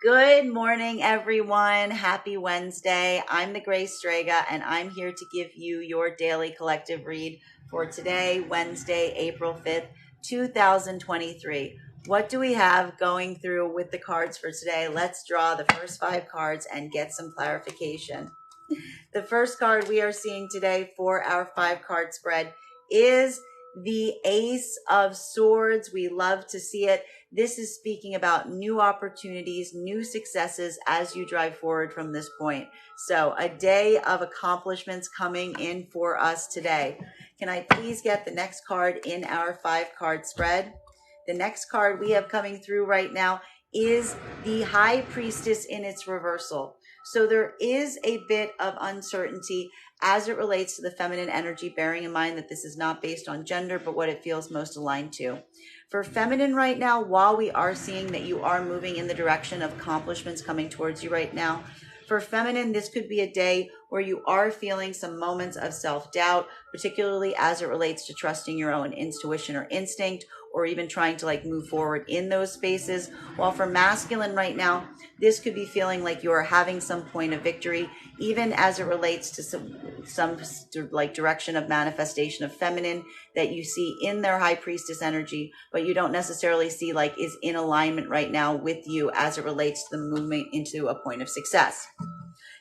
Good morning, everyone. Happy Wednesday. I'm the Grace Strega, and I'm here to give you your daily collective read for today, Wednesday, April 5th, 2023. What do we have going through with the cards for today? Let's draw the first 5 cards and get some clarification. The first card we are seeing today for our 5-card spread is the Ace of Swords. We love to see it. This is speaking about new opportunities, new successes as you drive forward from this point. So a day of accomplishments coming in for us today. Can I please get the next card in our 5-card spread? The next card we have coming through right now is the High Priestess in its reversal. So there is a bit of uncertainty as it relates to the feminine energy, bearing in mind that this is not based on gender, but what it feels most aligned to. For feminine right now, while we are seeing that you are moving in the direction of accomplishments coming towards you right now, for feminine, this could be a day where you are feeling some moments of self-doubt, particularly as it relates to trusting your own intuition or instinct, or even trying to move forward in those spaces. While for masculine right now, this could be feeling like you are having some point of victory, even as it relates to some direction of manifestation of feminine that you see in their High Priestess energy, but you don't necessarily see is in alignment right now with you as it relates to the movement into a point of success.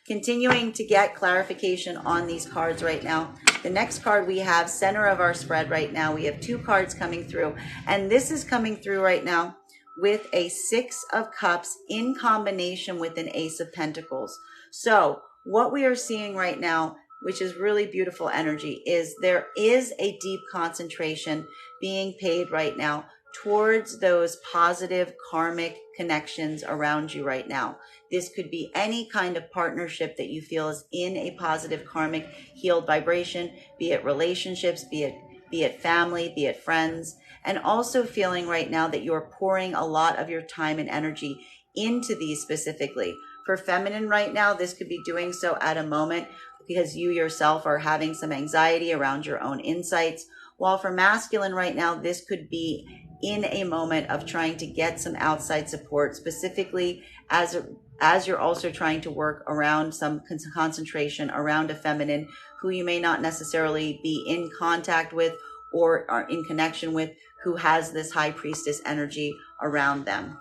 Continuing to get clarification on these cards right now. The next card we have, center of our spread right now, we have 2 cards coming through, and this is coming through right now with a 6 of Cups in combination with an Ace of Pentacles. So what we are seeing right now, which is really beautiful energy, is there is a deep concentration being paid right now towards those positive karmic connections around you right now. This could be any kind of partnership that you feel is in a positive karmic healed vibration, be it relationships, be it family, be it friends, and also feeling right now that you're pouring a lot of your time and energy into these specifically. For feminine right now, this could be doing so at a moment because you yourself are having some anxiety around your own insights. While for masculine right now, this could be in a moment of trying to get some outside support, specifically as you're also trying to work around some concentration around a feminine who you may not necessarily be in contact with or are in connection with, who has this High Priestess energy around them.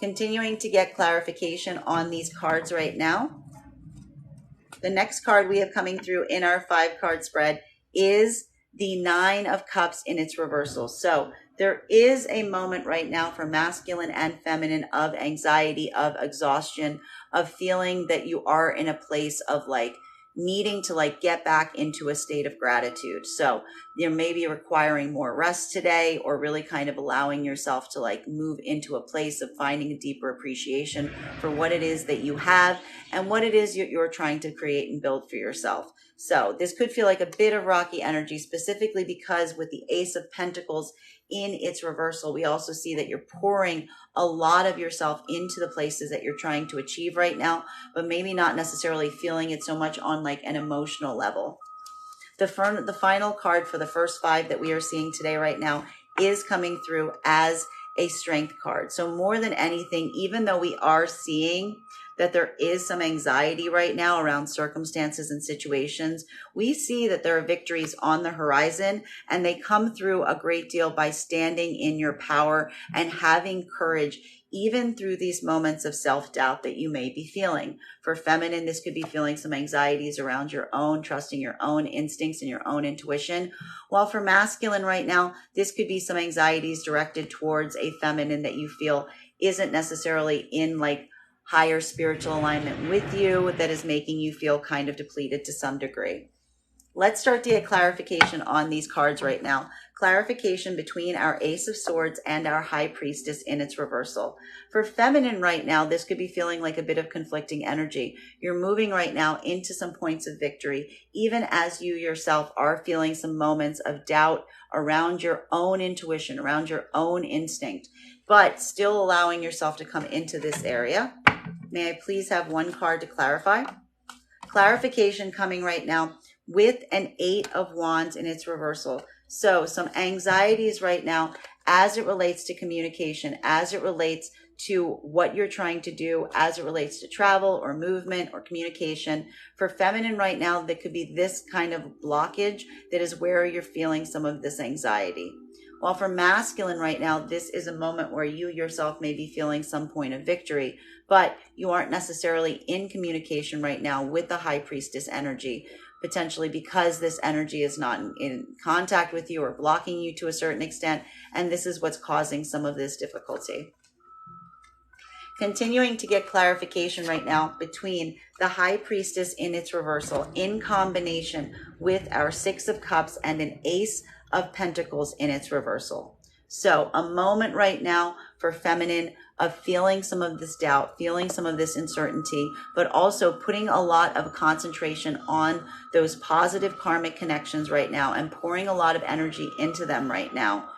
Continuing to get clarification on these cards right now. The next card we have coming through in our 5-card spread is the 9 of Cups in its reversal. So there is a moment right now for masculine and feminine of anxiety, of exhaustion, of feeling that you are in a place of needing to get back into a state of gratitude. So you may be requiring more rest today, or really kind of allowing yourself to move into a place of finding a deeper appreciation for what it is that you have and what it is you're trying to create and build for yourself. So this could feel like a bit of rocky energy, specifically because with the Ace of Pentacles in its reversal, we also see that you're pouring a lot of yourself into the places that you're trying to achieve right now, but maybe not necessarily feeling it so much on an emotional level. The final card for the first 5 that we are seeing today right now is coming through as a Strength card. So more than anything, even though we are seeing that there is some anxiety right now around circumstances and situations, we see that there are victories on the horizon, and they come through a great deal by standing in your power and having courage, even through these moments of self-doubt that you may be feeling. For feminine, this could be feeling some anxieties around your own, trusting your own instincts and your own intuition. While for masculine right now, this could be some anxieties directed towards a feminine that you feel isn't necessarily in higher spiritual alignment with you, that is making you feel kind of depleted to some degree. Let's start to get clarification on these cards right now. Clarification between our Ace of Swords and our High Priestess in its reversal. For feminine right now, this could be feeling like a bit of conflicting energy. You're moving right now into some points of victory, even as you yourself are feeling some moments of doubt around your own intuition, around your own instinct, but still allowing yourself to come into this area. May I please have 1 card to clarify? Clarification coming right now with an 8 of Wands in its reversal. So some anxieties right now as it relates to communication, as it relates to what you're trying to do as it relates to travel or movement or communication. For feminine right now, that could be this kind of blockage that is where you're feeling some of this anxiety. While for masculine right now, this is a moment where you yourself may be feeling some point of victory, but you aren't necessarily in communication right now with the high priestess energy, potentially because this energy is not in contact with you or blocking you to a certain extent, and this is what's causing some of this difficulty. Continuing to get clarification right now between the high priestess in its reversal in combination with our 6 of cups and an ace of pentacles in its reversal. So a moment right now for feminine of feeling some of this doubt, feeling some of this uncertainty, but also putting a lot of concentration on those positive karmic connections right now and pouring a lot of energy into them right now,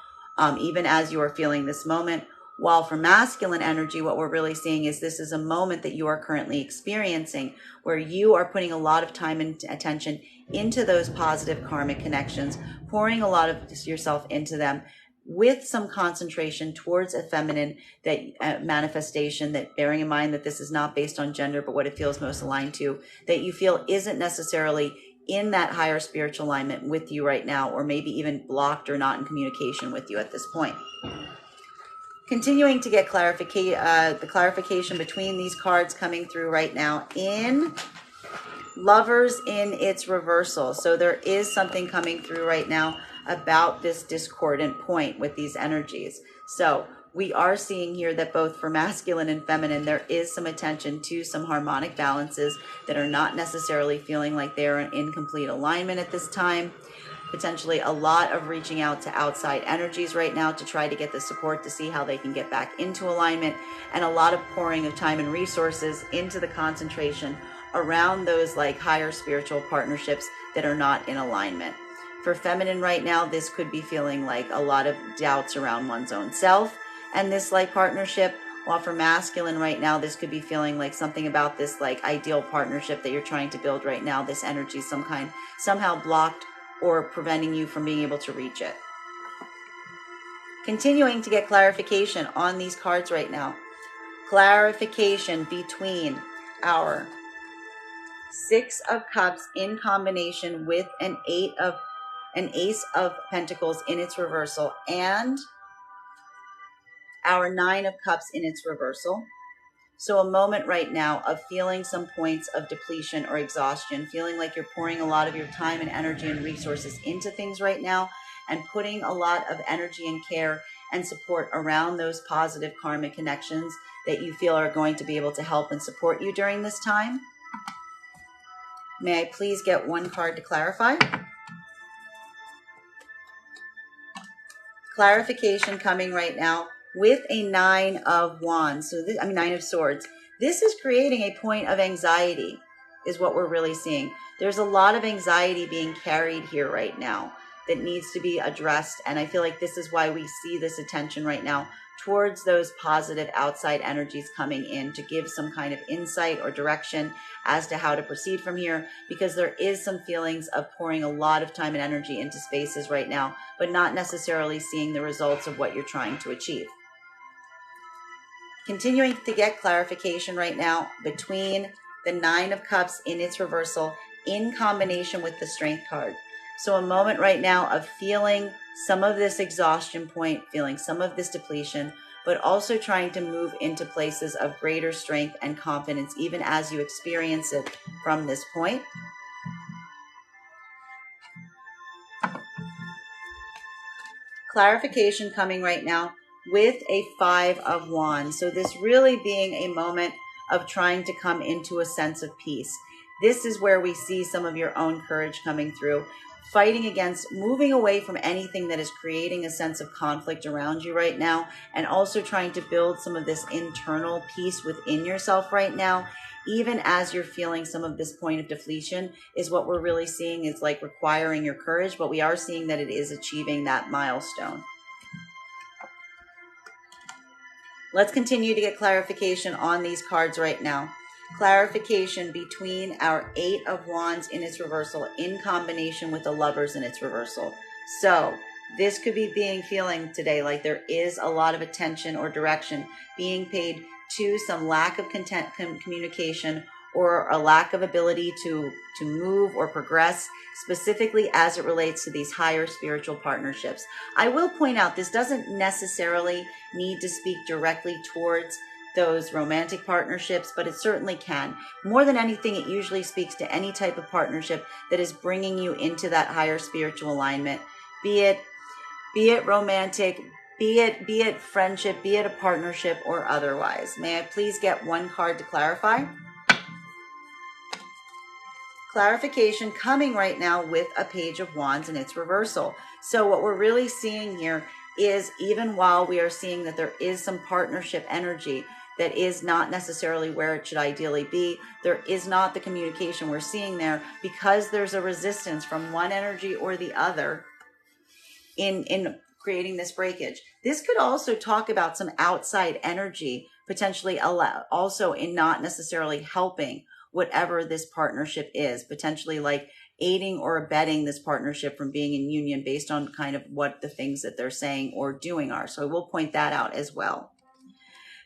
even as you are feeling this moment. While for masculine energy, what we're really seeing is this is a moment that you are currently experiencing where you are putting a lot of time and attention into those positive karmic connections, pouring a lot of yourself into them with some concentration towards a feminine that manifestation, that bearing in mind that this is not based on gender, but what it feels most aligned to, that you feel isn't necessarily in that higher spiritual alignment with you right now, or maybe even blocked or not in communication with you at this point. Continuing to get the clarification between these cards coming through right now in Lovers in its reversal. So there is something coming through right now about this discordant point with these energies. So we are seeing here that both for masculine and feminine, there is some attention to some harmonic balances that are not necessarily feeling like they're in complete alignment at this time. Potentially a lot of reaching out to outside energies right now to try to get the support to see how they can get back into alignment, and a lot of pouring of time and resources into the concentration around those like higher spiritual partnerships that are not in alignment. For feminine right now, this could be feeling like a lot of doubts around one's own self and this like partnership. While for masculine right now, this could be feeling like something about this like ideal partnership that you're trying to build right now. This energy somehow blocked or preventing you from being able to reach it. Continuing to get clarification on these cards right now. Clarification between our 6 of Cups in combination with an Ace of Pentacles in its reversal, and our 9 of Cups in its reversal. So a moment right now of feeling some points of depletion or exhaustion, feeling like you're pouring a lot of your time and energy and resources into things right now, and putting a lot of energy and care and support around those positive karmic connections that you feel are going to be able to help and support you during this time. May I please get one card to clarify? Clarification coming right now with a 9 of Wands. So 9 of Swords. This is creating a point of anxiety is what we're really seeing. There's a lot of anxiety being carried here right now that needs to be addressed. And I feel like this is why we see this attention right now towards those positive outside energies coming in to give some kind of insight or direction as to how to proceed from here, because there is some feelings of pouring a lot of time and energy into spaces right now, but not necessarily seeing the results of what you're trying to achieve. Continuing to get clarification right now between the 9 of Cups in its reversal in combination with the Strength card. So a moment right now of feeling some of this exhaustion point, feeling some of this depletion, but also trying to move into places of greater strength and confidence, even as you experience it from this point. Clarification coming right now with a 5 of Wands. So this really being a moment of trying to come into a sense of peace. This is where we see some of your own courage coming through, fighting against, moving away from anything that is creating a sense of conflict around you right now, and also trying to build some of this internal peace within yourself right now, even as you're feeling some of this point of depletion, is what we're really seeing is like requiring your courage, but we are seeing that it is achieving that milestone. Let's continue to get clarification on these cards right now. Clarification between our 8 of Wands in its reversal in combination with the Lovers in its reversal. So This could be feeling today like there is a lot of attention or direction being paid to some lack of communication or a lack of ability to move or progress, specifically as it relates to these higher spiritual partnerships. I will point out this doesn't necessarily need to speak directly towards those romantic partnerships, but it certainly can. More than anything, it usually speaks to any type of partnership that is bringing you into that higher spiritual alignment, be it romantic, be it friendship, be it a partnership, or otherwise. May I please get one card to clarify? Clarification coming right now with a Page of Wands and its reversal. So what we're really seeing here is, even while we are seeing that there is some partnership energy that is not necessarily where it should ideally be, there is not the communication we're seeing there, because there's a resistance from one energy or the other in creating this breakage. This could also talk about some outside energy potentially also in not necessarily helping whatever this partnership is, potentially like aiding or abetting this partnership from being in union based on kind of what the things that they're saying or doing are. So I will point that out as well.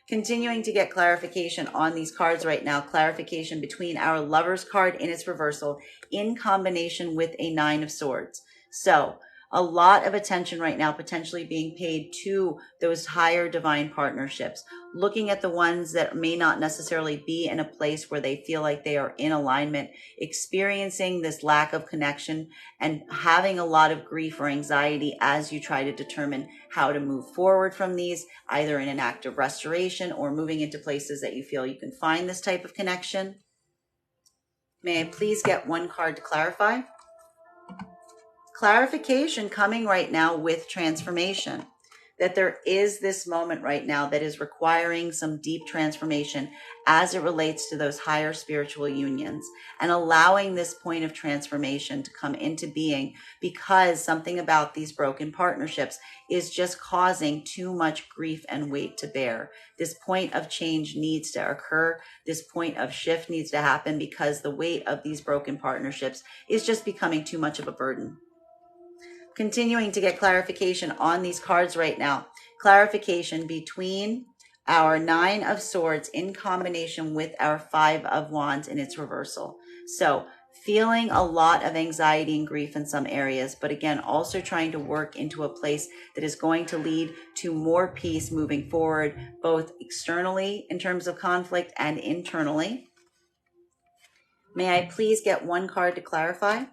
Continuing to get clarification on these cards right now, clarification between our Lovers card in its reversal in combination with a Nine of Swords. So a lot of attention right now potentially being paid to those higher divine partnerships, looking at the ones that may not necessarily be in a place where they feel like they are in alignment, experiencing this lack of connection and having a lot of grief or anxiety as you try to determine how to move forward from these, either in an act of restoration or moving into places that you feel you can find this type of connection. May I please get one card to clarify? Clarification coming right now with transformation, that there is this moment right now that is requiring some deep transformation as it relates to those higher spiritual unions, and allowing this point of transformation to come into being, because something about these broken partnerships is just causing too much grief and weight to bear. This point of change needs to occur. This point of shift needs to happen, because the weight of these broken partnerships is just becoming too much of a burden. Continuing to get clarification on these cards right now. Clarification between our Nine of Swords in combination with our Five of Wands in its reversal. So feeling a lot of anxiety and grief in some areas, but again, also trying to work into a place that is going to lead to more peace moving forward, both externally in terms of conflict and internally. May I please get one card to clarify?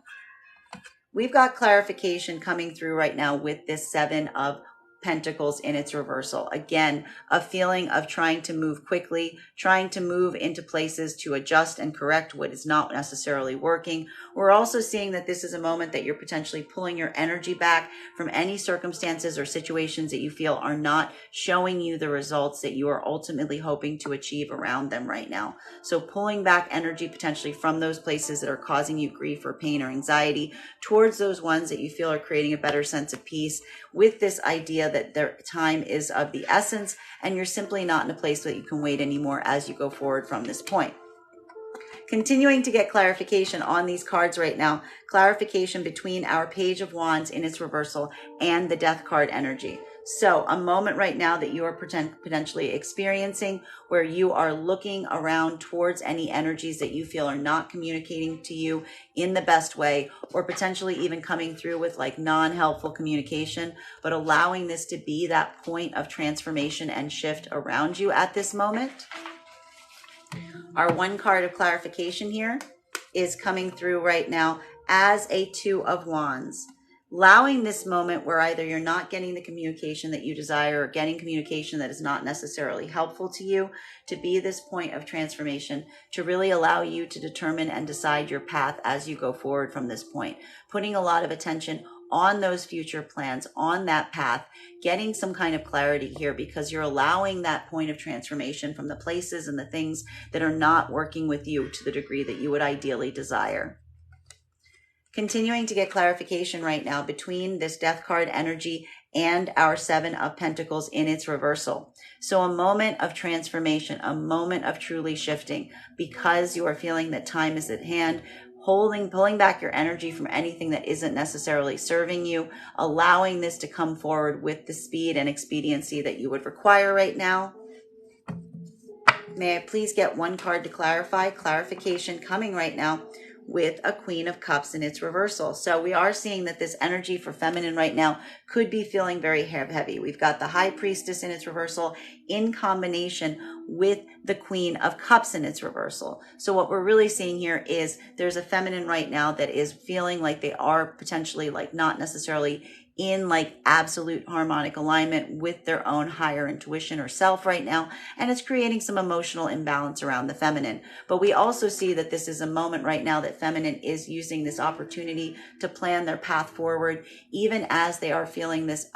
We've got clarification coming through right now with this Seven of Pentacles in its reversal. Again, a feeling of trying to move quickly, trying to move into places to adjust and correct what is not necessarily working. We're also seeing that this is a moment that you're potentially pulling your energy back from any circumstances or situations that you feel are not showing you the results that you are ultimately hoping to achieve around them right now. So pulling back energy potentially from those places that are causing you grief or pain or anxiety towards those ones that you feel are creating a better sense of peace, with this idea that their time is of the essence, and you're simply not in a place that you can wait anymore as you go forward from this point. Continuing to get clarification on these cards right now, clarification between our Page of Wands in its reversal and the Death card energy. So a moment right now that you are potentially experiencing where you are looking around towards any energies that you feel are not communicating to you in the best way, or potentially even coming through with like non-helpful communication, but allowing this to be that point of transformation and shift around you at this moment. Our one card of clarification here is coming through right now as a Two of Wands. Allowing this moment where either you're not getting the communication that you desire or getting communication that is not necessarily helpful to you, to be this point of transformation, to really allow you to determine and decide your path as you go forward from this point. Putting a lot of attention on those future plans, on that path, getting some kind of clarity here, because you're allowing that point of transformation from the places and the things that are not working with you to the degree that you would ideally desire. Continuing to get clarification right now between this Death card energy and our Seven of Pentacles in its reversal. So a moment of transformation, a moment of truly shifting, because you are feeling that time is at hand, pulling back your energy from anything that isn't necessarily serving you, allowing this to come forward with the speed and expediency that you would require right now. May I please get one card to clarify? Clarification coming right now with a Queen of Cups in its reversal. So we are seeing that this energy for feminine right now could be feeling very heavy. We've got the High Priestess in its reversal in combination with the Queen of Cups in its reversal. So what we're really seeing here is there's a feminine right now that is feeling like they are potentially like not necessarily in like absolute harmonic alignment with their own higher intuition or self right now, and it's creating some emotional imbalance around the feminine. But we also see that this is a moment right now that feminine is using this opportunity to plan their path forward, even as they are feeling this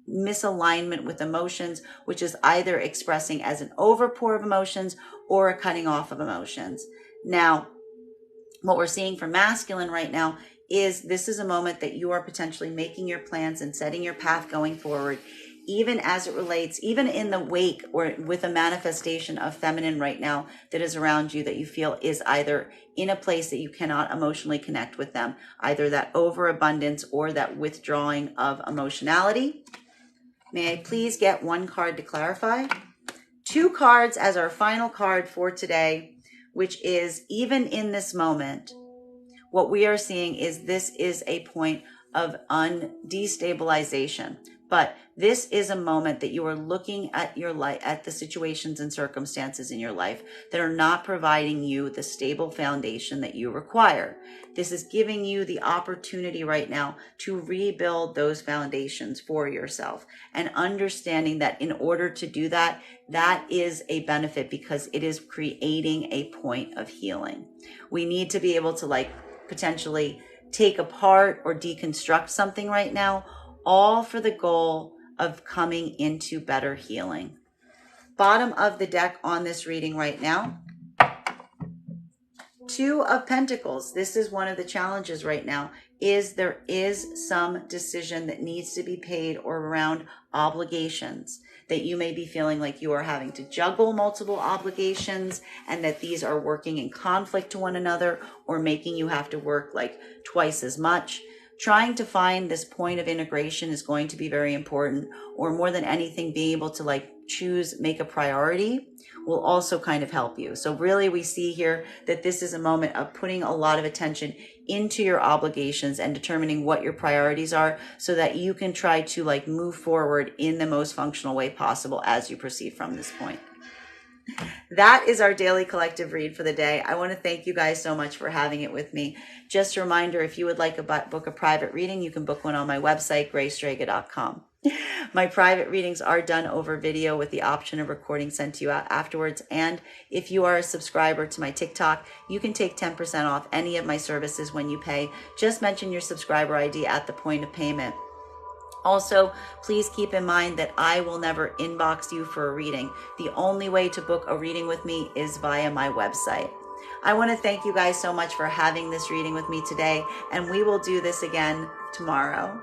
misalignment with emotions, which is either expressing as an overpour of emotions or a cutting off of emotions. Now, what we're seeing for masculine right now is this is a moment that you are potentially making your plans and setting your path going forward, even as it relates, even in the wake or with a manifestation of feminine right now that is around you that you feel is either in a place that you cannot emotionally connect with them, either that overabundance or that withdrawing of emotionality. May I please get one card to clarify? 2 cards as our final card for today, which is even in this moment, what we are seeing is this is a point of destabilization. But this is a moment that you are looking at your life, at the situations and circumstances in your life that are not providing you the stable foundation that you require. This is giving you the opportunity right now to rebuild those foundations for yourself, and understanding that in order to do that, that is a benefit because it is creating a point of healing. We need to be able to potentially take apart or deconstruct something right now, all for the goal of coming into better healing. Bottom of the deck on this reading right now, 2 of Pentacles. This is one of the challenges right now, is there is some decision that needs to be paid or around obligations that you may be feeling like you are having to juggle multiple obligations, and that these are working in conflict to one another or making you have to work like twice as much. Trying to find this point of integration is going to be very important, or more than anything, being able to make a priority will also kind of help you. So really we see here that this is a moment of putting a lot of attention into your obligations and determining what your priorities are so that you can try to move forward in the most functional way possible as you proceed from this point. That is our daily collective read for the day. I want to thank you guys so much for having it with me. Just a reminder, if you would like to book a private reading, you can book one on my website, graystrega.com. My private readings are done over video with the option of recording sent to you afterwards. And if you are a subscriber to my TikTok, you can take 10% off any of my services when you pay. Just mention your subscriber ID at the point of payment. Also, please keep in mind that I will never inbox you for a reading. The only way to book a reading with me is via my website. I want to thank you guys so much for having this reading with me today, and we will do this again tomorrow.